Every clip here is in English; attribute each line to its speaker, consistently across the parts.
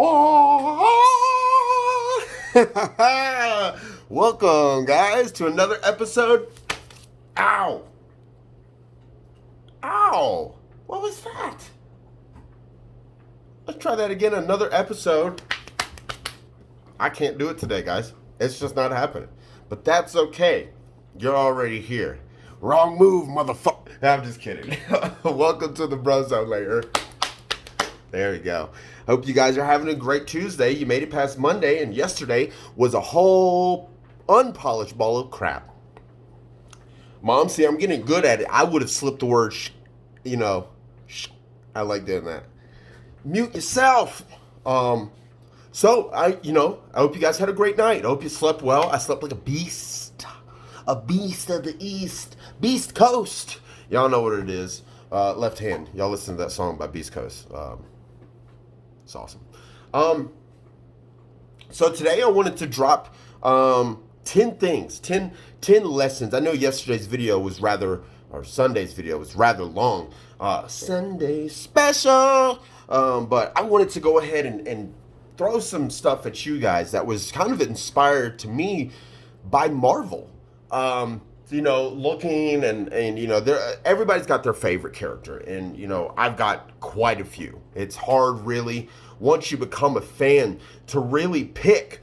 Speaker 1: Oh! Welcome, guys, to another episode. Ow! Ow! What was that? Let's try that again. Another episode. I can't do it today, guys. It's just not happening. But that's okay. You're already here. Wrong move, motherfucker. I'm just kidding. Welcome to the Bro Zone later. There we go. Hope you guys are having a great Tuesday. You made it past Monday, and yesterday was a whole unpolished ball of crap. Mom, see, I'm getting good at it. I would have slipped the word I like doing that. Mute yourself. So I hope you guys had a great night. I hope you slept well. I slept like a beast of the East, Beast Coast. Y'all know what it is. Left Hand. Y'all listen to that song by Beast Coast. It's awesome. So today I wanted to drop 10 things, 10 lessons. I know yesterday's video was Sunday's video was rather long. Sunday special. But I wanted to go ahead and throw some stuff at you guys that was kind of inspired to me by Marvel. Looking and everybody's got their favorite character, and I've got quite a few. It's hard, really, once you become a fan, to really pick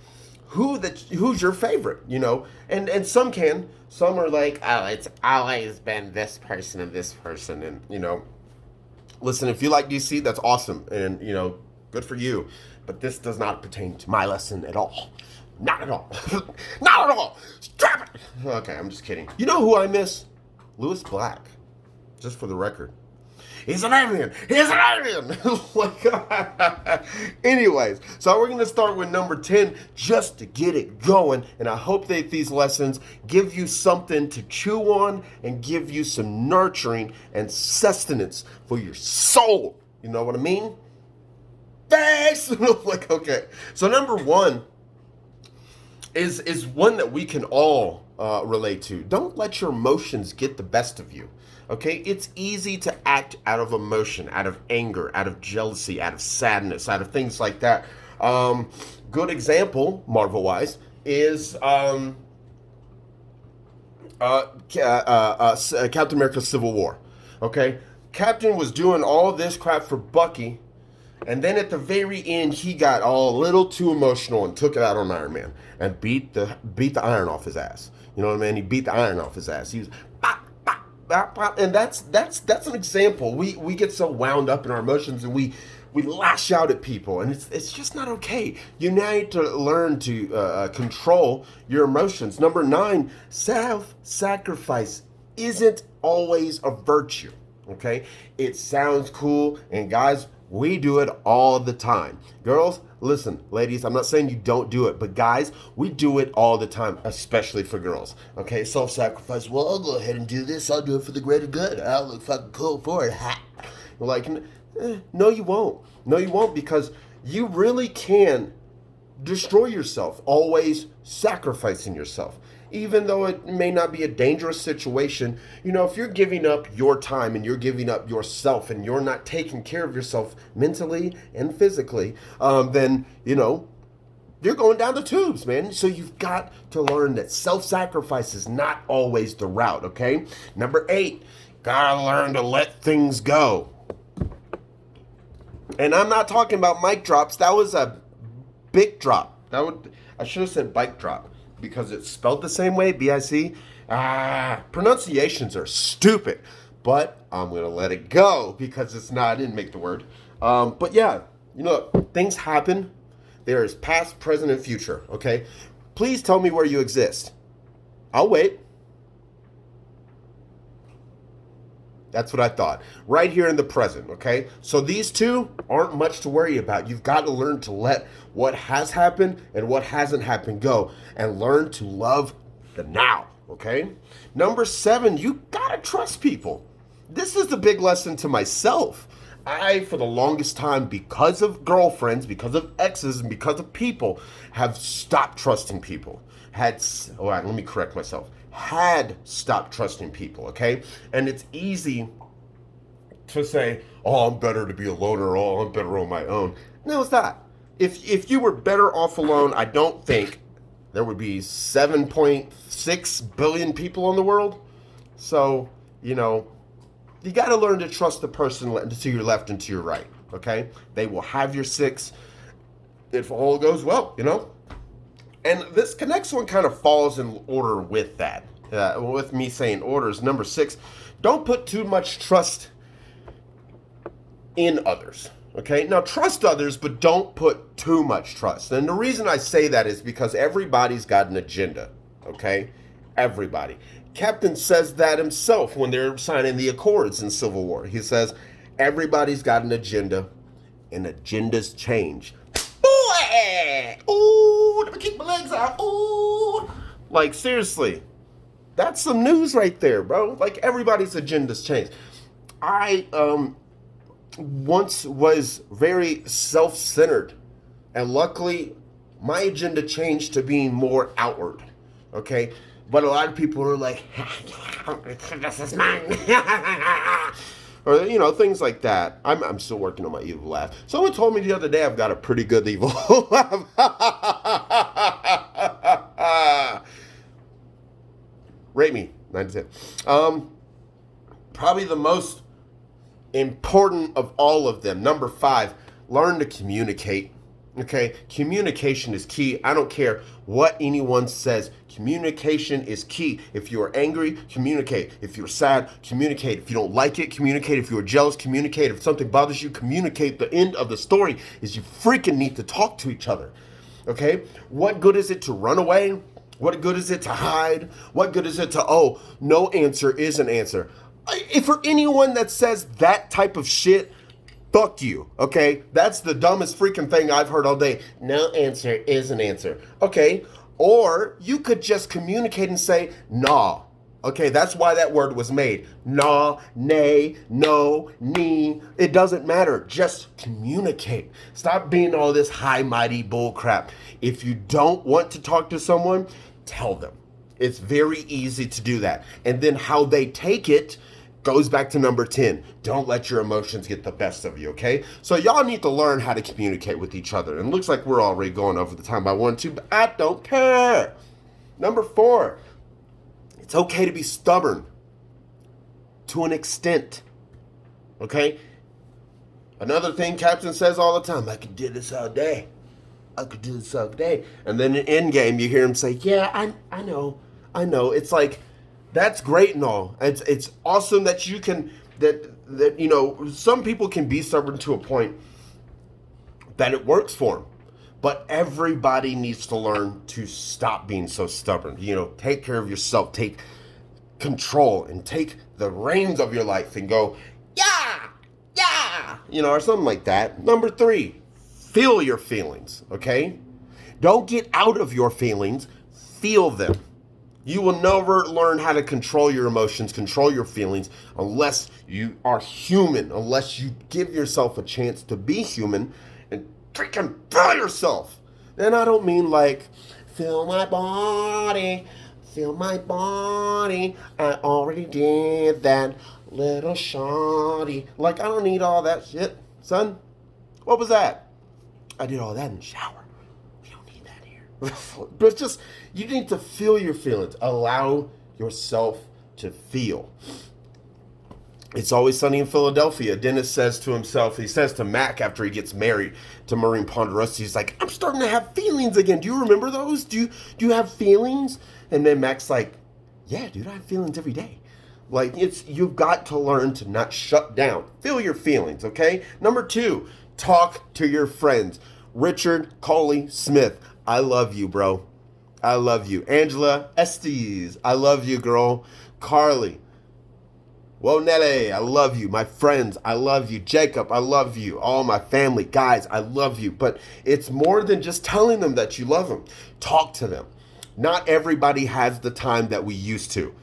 Speaker 1: who's your favorite. And some are like, oh, it's always been this person and this person, and listen, if you like DC, that's awesome, and good for you, but this does not pertain to my lesson at all. Not at all. Not at all. Strap it. Okay, I'm just kidding. You know who I miss? Lewis Black. Just for the record. He's an alien. He's an alien. Anyways, so we're going to start with number 10 just to get it going. And I hope that these lessons give you something to chew on and give you some nurturing and sustenance for your soul. You know what I mean? Thanks. Okay. So number 1 is one that we can all relate to. Don't let your emotions get the best of you. Okay? It's easy to act out of emotion, out of anger, out of jealousy, out of sadness, out of things like that. Good example, Marvel-wise, is Captain America Civil War. Okay? Captain was doing all this crap for Bucky, and then at the very end, he got all a little too emotional and took it out on Iron Man and beat the iron off his ass. You know what I mean? He beat the iron off his ass. He was bop, bop, bop, bop. And that's an example. We get so wound up in our emotions, and we lash out at people, and it's just not okay. You need to learn to control your emotions. Number 9, self-sacrifice isn't always a virtue. Okay, it sounds cool, and guys, we do it all the time. Girls, listen, ladies, I'm not saying you don't do it, but guys, we do it all the time, especially for girls. Okay, self-sacrifice. Well, I'll go ahead and do this. I'll do it for the greater good. I'll look fucking cool for it. Ha. You're like, no, you won't. No, you won't, because you really can destroy yourself, always sacrificing yourself. Even though it may not be a dangerous situation, if you're giving up your time and you're giving up yourself and you're not taking care of yourself mentally and physically, then, you're going down the tubes, man. So you've got to learn that self-sacrifice is not always the route, okay? Number 8, gotta learn to let things go. And I'm not talking about mic drops. That was a big drop. I should have said bike drop, because it's spelled the same way, B-I-C. Pronunciations are stupid, but I'm going to let it go because I didn't make the word. But yeah, things happen. There is past, present, and future, okay? Please tell me where you exist. I'll wait. That's what I thought. Right here in the present, okay? So these two aren't much to worry about. You've got to learn to let what has happened and what hasn't happened go, and learn to love the now, okay? Number 7, you got to trust people. This is the big lesson to myself. I, for the longest time, because of girlfriends, because of exes, and because of people, have stopped trusting people. All right, let me correct myself. Had stopped trusting people, okay? And it's easy to say, oh, I'm better to be a loner, oh, I'm better on my own. No, it's not. if you were better off alone, I don't think there would be 7.6 billion people in the world. So, you got to learn to trust the person to your left and to your right, okay? They will have your six if all goes well, And this next one kind of falls in order with that. With me saying orders, number 6, don't put too much trust in others. Okay, now trust others, but don't put too much trust. And the reason I say that is because everybody's got an agenda. Okay, everybody. Captain says that himself when they're signing the Accords in Civil War. He says everybody's got an agenda, and agendas change. Ooh, let me keep my legs out. Ooh, like seriously, that's some news right there, bro. Like everybody's agendas change. I once was very self-centered, and luckily my agenda changed to being more outward. Okay, but a lot of people are like, this is mine. Or things like that. I'm still working on my evil laugh. Someone told me the other day I've got a pretty good evil laugh. Rate me 9 to 10. Probably the most important of all of them, number 5, learn to communicate. Okay, communication is key. I don't care what anyone says. Communication is key. If you're angry, communicate. If you're sad, communicate. If you don't like it, communicate. If you're jealous, communicate. If something bothers you, communicate. The end of the story is you freaking need to talk to each other. Okay? What good is it to run away? What good is it to hide? What good is it to, no answer is an answer? If for anyone that says that type of shit, fuck you, okay? That's the dumbest freaking thing I've heard all day. No answer is an answer. Okay, or you could just communicate and say, nah. Okay, that's why that word was made. Nah, nay, no, nee. It doesn't matter. Just communicate. Stop being all this high mighty bull crap. If you don't want to talk to someone, tell them. It's very easy to do that. And then how they take it goes back to number 10. Don't let your emotions get the best of you, okay? So y'all need to learn how to communicate with each other. And it looks like we're already going over the time I wanted to, but I don't care. Number 4, it's okay to be stubborn to an extent, okay? Another thing Captain says all the time, I could do this all day. I could do this all day. And then in Endgame, you hear him say, yeah, I know. It's like, that's great and all. It's awesome that you can, that some people can be stubborn to a point that it works for them. But everybody needs to learn to stop being so stubborn. Take care of yourself, take control, and take the reins of your life and go, yeah, or something like that. Number 3, feel your feelings, okay? Don't get out of your feelings, feel them. You will never learn how to control your emotions, control your feelings, unless you are human, unless you give yourself a chance to be human and freaking feel yourself. And I don't mean like, feel my body, I already did that, little shawty. Like, I don't need all that shit, son. What was that? I did all that in the shower. But just, you need to feel your feelings. Allow yourself to feel. It's Always Sunny in Philadelphia. Dennis says to himself, he says to Mac after he gets married to Maureen Ponderosa, he's like, I'm starting to have feelings again. Do you remember those? Do you have feelings? And then Mac's like, yeah, dude, I have feelings every day. Like, you've got to learn to not shut down. Feel your feelings, okay? Number 2, talk to your friends. Richard Coley Smith. I love you, bro. I love you. Angela Estes, I love you, girl. Carly, Wonele, I love you. My friends, I love you. Jacob, I love you. All my family, guys, I love you. But it's more than just telling them that you love them. Talk to them. Not everybody has the time that we used to.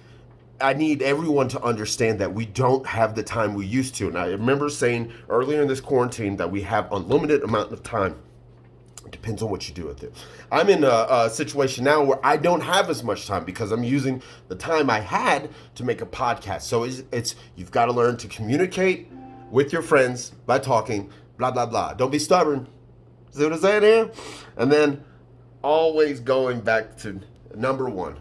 Speaker 1: I need everyone to understand that we don't have the time we used to. And I remember saying earlier in this quarantine that we have unlimited amount of time. It depends on what you do with it. I'm in a situation now where I don't have as much time because I'm using the time I had to make a podcast. So it's you've got to learn to communicate with your friends by talking, blah, blah, blah. Don't be stubborn. See what I'm saying here? And then always going back to number one.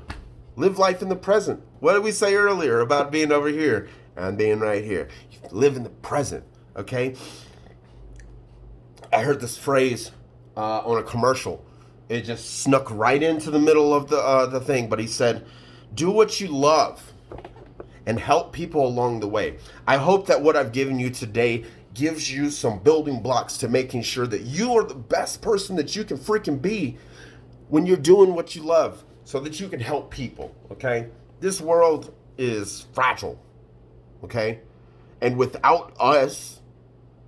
Speaker 1: Live life in the present. What did we say earlier about being over here and being right here? Live in the present, okay? I heard this phrase on a commercial. It just snuck right into the middle of the thing, but he said, do what you love and help people along the way. I hope that what I've given you today gives you some building blocks to making sure that you are the best person that you can freaking be when you're doing what you love so that you can help people, okay? This world is fragile, okay? And without us,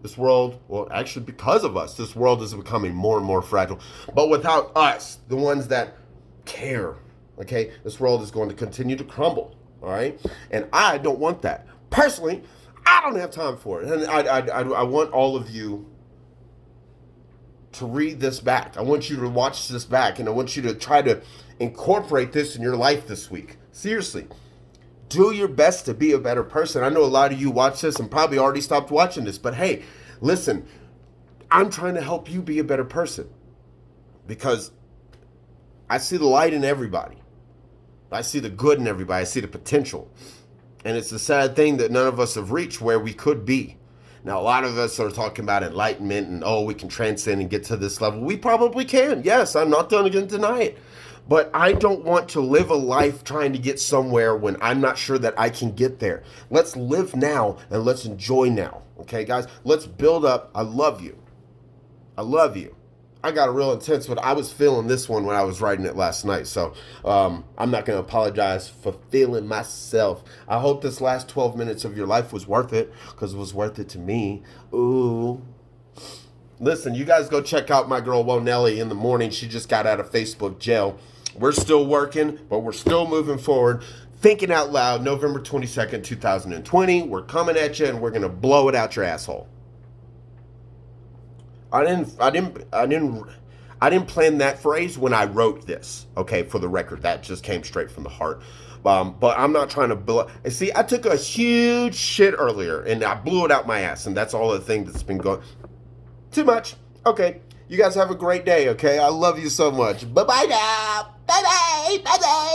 Speaker 1: this world, well, actually because of us, this world is becoming more and more fragile. But without us, the ones that care, okay, this world is going to continue to crumble, all right? And I don't want that. Personally, I don't have time for it. And I want all of you to read this back. I want you to watch this back, and I want you to try to incorporate this in your life this week. Seriously. Do your best to be a better person. I know a lot of you watch this and probably already stopped watching this, but hey, listen, I'm trying to help you be a better person because I see the light in everybody. I see the good in everybody. I see the potential. And it's a sad thing that none of us have reached where we could be. Now, a lot of us are talking about enlightenment and, oh, we can transcend and get to this level. We probably can. Yes, I'm not going to deny it. But I don't want to live a life trying to get somewhere when I'm not sure that I can get there. Let's live now and let's enjoy now. Okay, guys? Let's build up. I love you. I love you. I got a real intense, but I was feeling this one when I was writing it last night. So I'm not going to apologize for feeling myself. I hope this last 12 minutes of your life was worth it because it was worth it to me. Ooh. Listen, you guys go check out my girl Wonelli in the morning. She just got out of Facebook jail. We're still working, but we're still moving forward. Thinking Out Loud, November 22nd, 2020. We're coming at you and we're going to blow it out your asshole. I didn't plan that phrase when I wrote this. Okay, for the record, that just came straight from the heart. But I'm not trying to blow. See, I took a huge shit earlier and I blew it out my ass, and that's all the thing that's been going. Too much. Okay, you guys have a great day. Okay, I love you so much. Bye bye now. Bye bye. Bye bye.